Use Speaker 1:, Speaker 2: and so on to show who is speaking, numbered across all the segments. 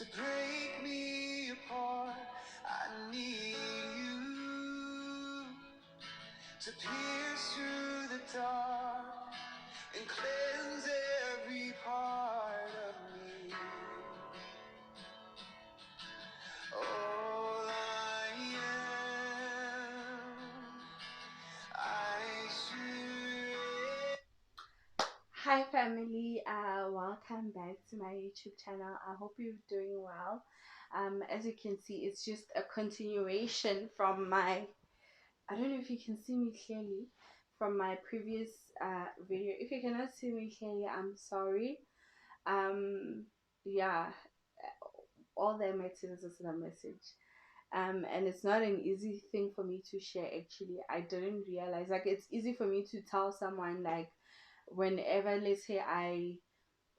Speaker 1: to break me apart. I need you to pierce through the dark and cleanse every part of me. All I am, I surrender. Hi family, welcome back to my YouTube channel. I hope you're doing well. As you can see, it's just a continuation from my, I don't know if you can see me clearly, from my previous video. If you cannot see me clearly, I'm sorry. Yeah, all that matters is the message. And it's not an easy thing for me to share. Actually, I didn't realize, like, it's easy for me to tell someone, like, whenever, let's say,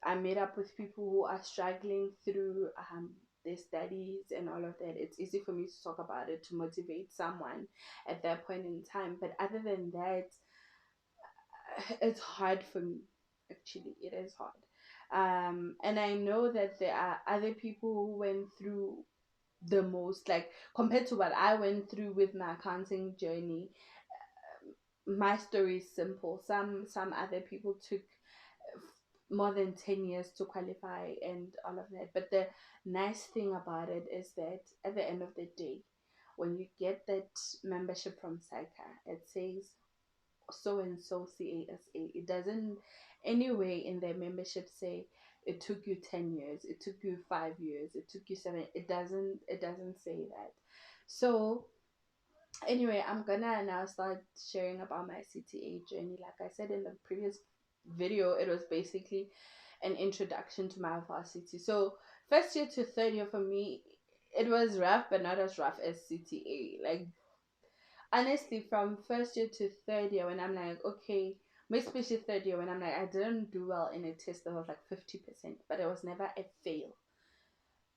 Speaker 1: I met up with people who are struggling through their studies and all of that. It's easy for me to talk about it, to motivate someone at that point in time. But other than that, it's hard for me. Actually, it is hard. And I know that there are other people who went through the most, like, compared to what I went through with my accounting journey. My story is simple. Some other people took more than 10 years to qualify and all of that. But the nice thing about it is that at the end of the day, when you get that membership from SAICA, it says so and so CASA. It doesn't anyway in their membership say it took you 10 years, it took you 5 years, it took you 7. It doesn't say that. So anyway, I'm gonna now start sharing about my CTA journey. Like I said in the previous video, it was basically an introduction to my varsity. So first year to third year for me, it was rough, but not as rough as CTA. Like, honestly, from first year to third year, when I'm like, okay, especially third year, when I'm like, I didn't do well in a test that was like 50%, but it was never a fail,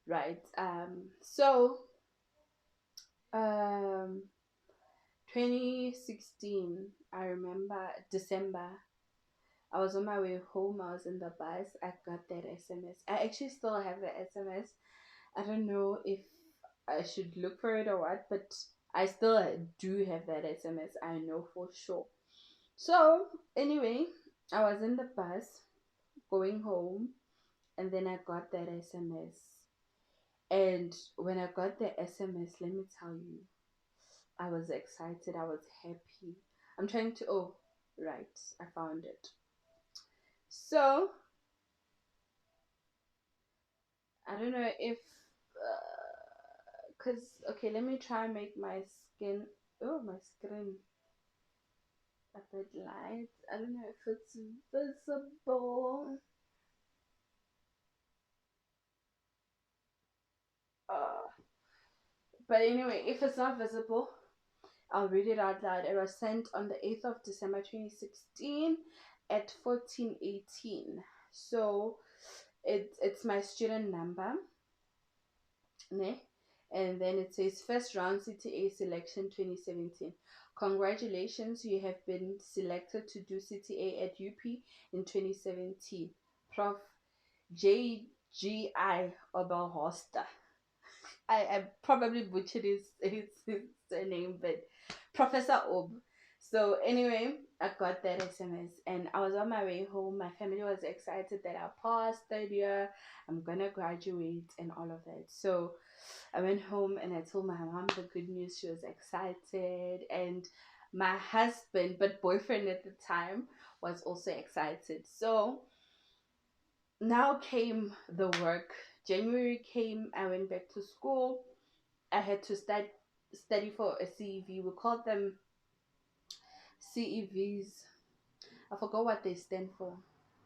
Speaker 1: right? So um 2016, I remember December, I was on my way home, I was in the bus, I got that SMS. I actually still have the SMS. I don't know if I should look for it or what, but I still do have that SMS, I know for sure. So anyway, I was in the bus going home, and then I got that SMS. And when I got the SMS, let me tell you, I was excited, I was happy. I'm trying to, oh, right, I found it. So I don't know if, okay, let me try and make my skin, oh, my screen a bit light. I don't know if it's visible. Uh, but anyway, if it's not visible, I'll read it out loud. It was sent on the 8th of December 2016 at 14:18. So it's my student number, ne? And then it says first round CTA selection 2017. Congratulations, you have been selected to do CTA at UP in 2017. Prof. JGI Oberhoster. I probably butchered his name, but Professor Ob. So anyway, I got that SMS and I was on my way home. My family was excited that I passed third year. I'm gonna graduate and all of that. So I went home and I told my mom the good news. She was excited, and my husband, but boyfriend at the time, was also excited. So now came the work. January came, I went back to school. I had to study for a CEV. We called them CEVs. I forgot what they stand for,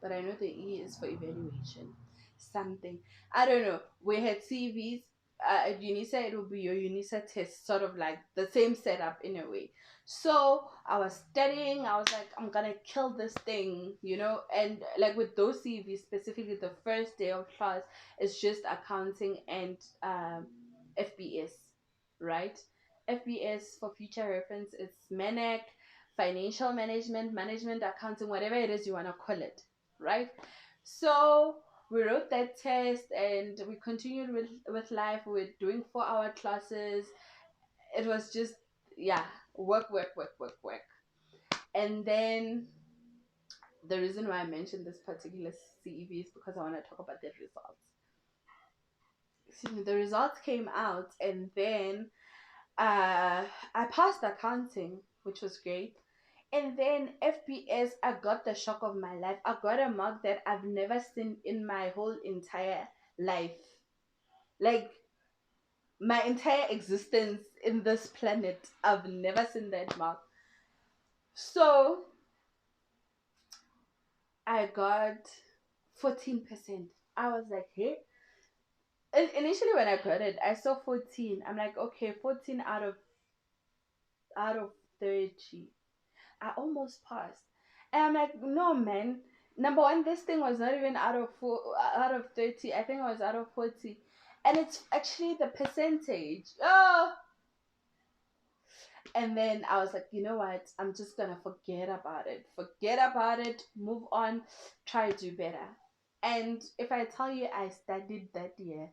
Speaker 1: but I know the E is for evaluation. Something. I don't know. We had CEVs. At UNISA, it would be your UNISA test, sort of like the same setup in a way. So I was studying. I was like, I'm gonna kill this thing, And like with those CEVs, specifically the first day of class, it's just accounting and FBS, right? FBS, for future reference, it's MANAC, financial management, management accounting, whatever it is you want to call it, right? So we wrote that test and we continued with life. We were doing 4 hour classes. It was just, yeah, work, work, work, work, work. And then the reason why I mentioned this particular CEV is because I want to talk about the results. Excuse me, the results came out, and then I passed accounting, which was great. And then FPS, I got the shock of my life. I got a mark that I've never seen in my whole entire life. Like, my entire existence in this planet, I've never seen that mark. So I got 14%. I was like, hey. Initially, when I got it, I saw 14. I'm like, okay, 14 out of 30. I almost passed. And I'm like, no, man. Number one, this thing was not even out of 30. I think it was out of 40. And it's actually the percentage. Oh, and then I was like, you know what? I'm just gonna forget about it. Forget about it. Move on. Try to do better. And if I tell you I studied that year,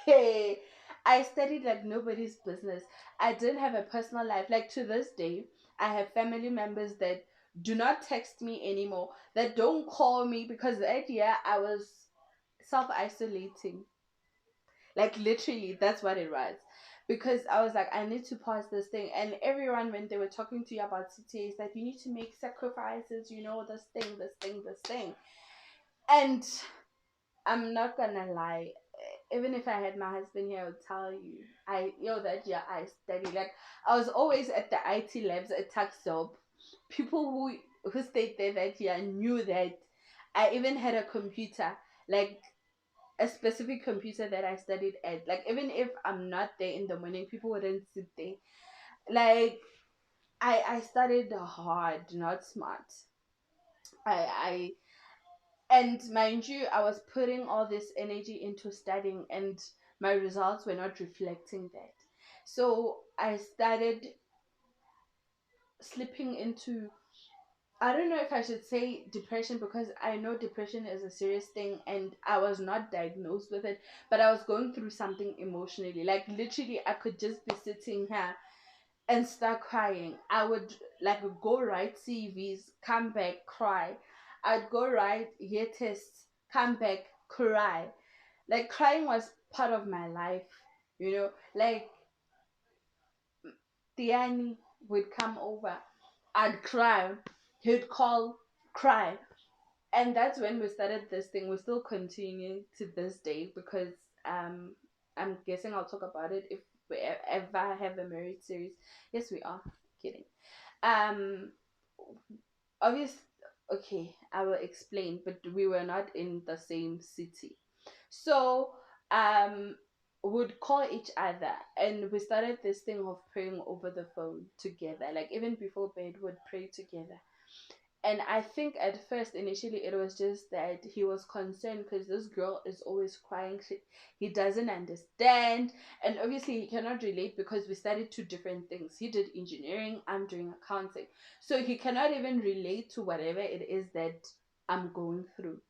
Speaker 1: hey, I studied like nobody's business. I didn't have a personal life. Like to this day, I have family members that do not text me anymore, that don't call me because that year I was self isolating. Like literally, that's what it was. Because I was like, I need to pass this thing. And everyone, when they were talking to you about CTA, is like, you need to make sacrifices, this thing, this thing, this thing. And I'm not gonna lie, even if I had my husband here, I would tell you, that year I studied. Like, I was always at the IT labs at Taxop. People who stayed there that year knew that I even had a computer. Like, a specific computer that I studied at. Like, even if I'm not there in the morning, people wouldn't sit there. Like, I studied hard, not smart. I and mind you, I was putting all this energy into studying, and my results were not reflecting that. So I started slipping into, I don't know if I should say depression, because I know depression is a serious thing and I was not diagnosed with it, but I was going through something emotionally. Like literally, I could just be sitting here and start crying. I would like go write CVs, come back, cry. I'd go write year tests, come back, cry. Like crying was part of my life. Like Tiani would come over, I'd cry. He'd call, cry. And that's when we started this thing. We still continue to this day because um I'm guessing I'll talk about it if we ever have a marriage series. Yes, we are. Kidding. Um, obvious. Okay, I will explain. But we were not in the same city, so um would call each other, and we started this thing of praying over the phone together. Like even before bed, would pray together. And I think at first, initially, it was just that he was concerned because this girl is always crying. He doesn't understand. And obviously, he cannot relate because we studied two different things. He did engineering, I'm doing accounting. So he cannot even relate to whatever it is that I'm going through.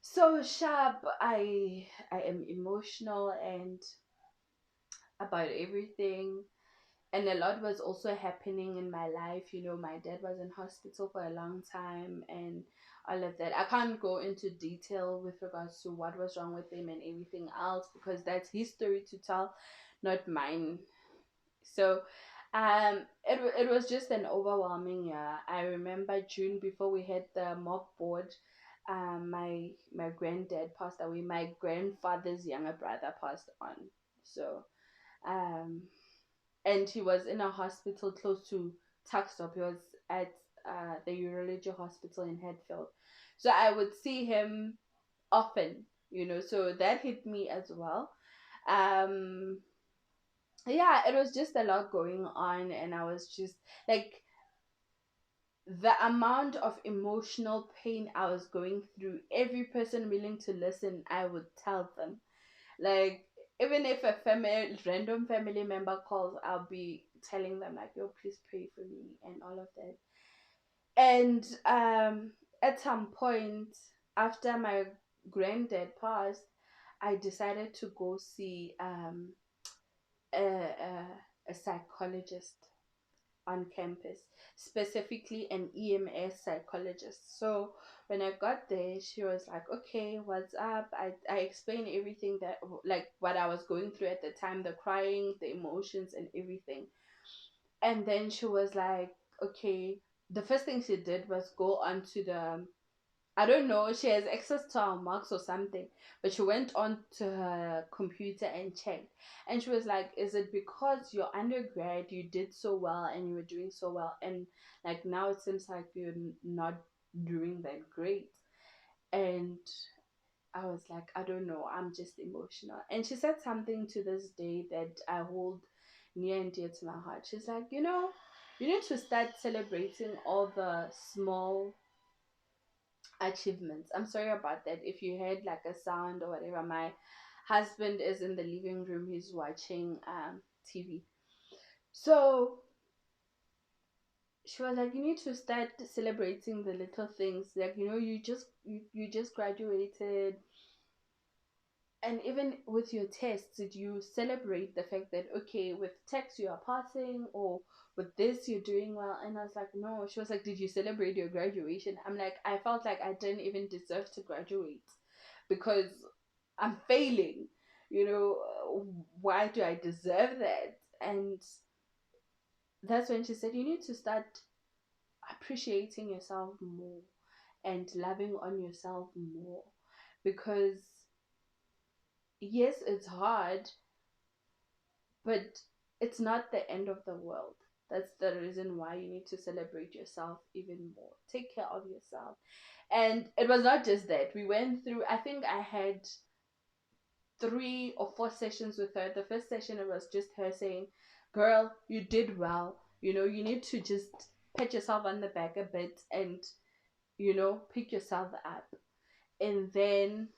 Speaker 1: So sharp, I am emotional and about everything, and a lot was also happening in my life. My dad was in hospital for a long time and all of that. I can't go into detail with regards to what was wrong with him and everything else because that's his story to tell, not mine. So it was just an overwhelming year. I remember June, before we had the mock board, my granddad passed away. My grandfather's younger brother passed on. So um and he was in a hospital close to Tuckstop. He was at the urology hospital in Hatfield. So I would see him often. So that hit me as well. Um, yeah, it was just a lot going on, and I was just like, the amount of emotional pain I was going through, every person willing to listen, I would tell them. Like, even if a random family member calls, I'll be telling them like, "Yo, please pray for me," and all of that. And at some point, after granddad passed, I decided to go see a psychologist on campus, specifically an EMS psychologist. So when I got there, she was like, "Okay, what's up?" I explained everything, that like what I was going through at the time, the crying, the emotions, and everything. And then she was like, "Okay." The first thing she did was go onto the, I don't know, she has access to our marks or something, but she went on to her computer and checked. And she was like, "Is it because your undergrad you did so well and you were doing so well, and like now it seems like you're not doing that great?" And I was like, "I don't know, I'm just emotional." And she said something to this day that I hold near and dear to my heart. She's like, you need to start celebrating all the small achievements. I'm sorry about that. If you heard like a sound or whatever, my husband is in the living room. He's watching TV. So she was like, "You need to start celebrating the little things. Like, you just graduated, and even with your tests, did you celebrate the fact that, okay, with text you are passing, or with this you're doing well?" And I was like, "No." She was like, "Did you celebrate your graduation?" I'm like, I felt like I didn't even deserve to graduate because I'm failing. Why do I deserve that? And that's when she said, "You need to start appreciating yourself more and loving on yourself more, because yes, it's hard, but it's not the end of the world." That's the reason why you need to celebrate yourself even more. Take care of yourself. And it was not just that. We went through, I think I had 3 or 4 sessions with her. The first session, it was just her saying, "Girl, you did well. You need to just pat yourself on the back a bit and, pick yourself up." And then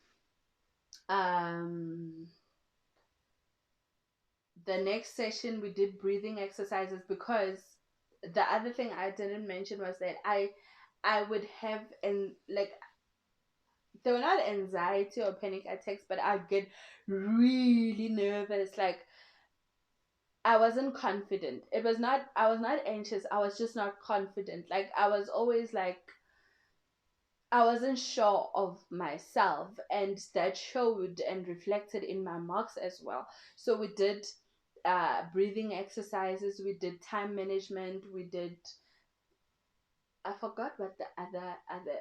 Speaker 1: um the next session we did breathing exercises, because the other thing I didn't mention was that I would have, and like, they were not anxiety or panic attacks, but I get really nervous. Like, I wasn't confident. I was not anxious, I was just not confident. Like, I was always like, I wasn't sure of myself, and that showed and reflected in my marks as well. So we did breathing exercises, we did time management, we did, I forgot what the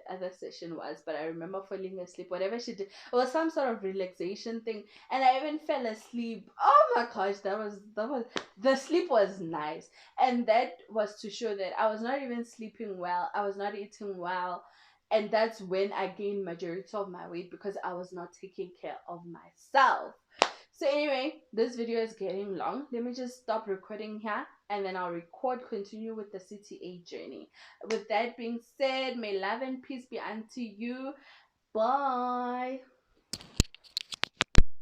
Speaker 1: other session was, but I remember falling asleep. Whatever she did, it was some sort of relaxation thing, and I even fell asleep. Oh my gosh, that was the sleep was nice, and that was to show that I was not even sleeping well. I was not eating well, and that's when I gained majority of my weight, because I was not taking care of myself. So anyway, this video is getting long. Let me just stop recording here, and then I'll continue with the CTA journey. With that being said, may love and peace be unto you. Bye.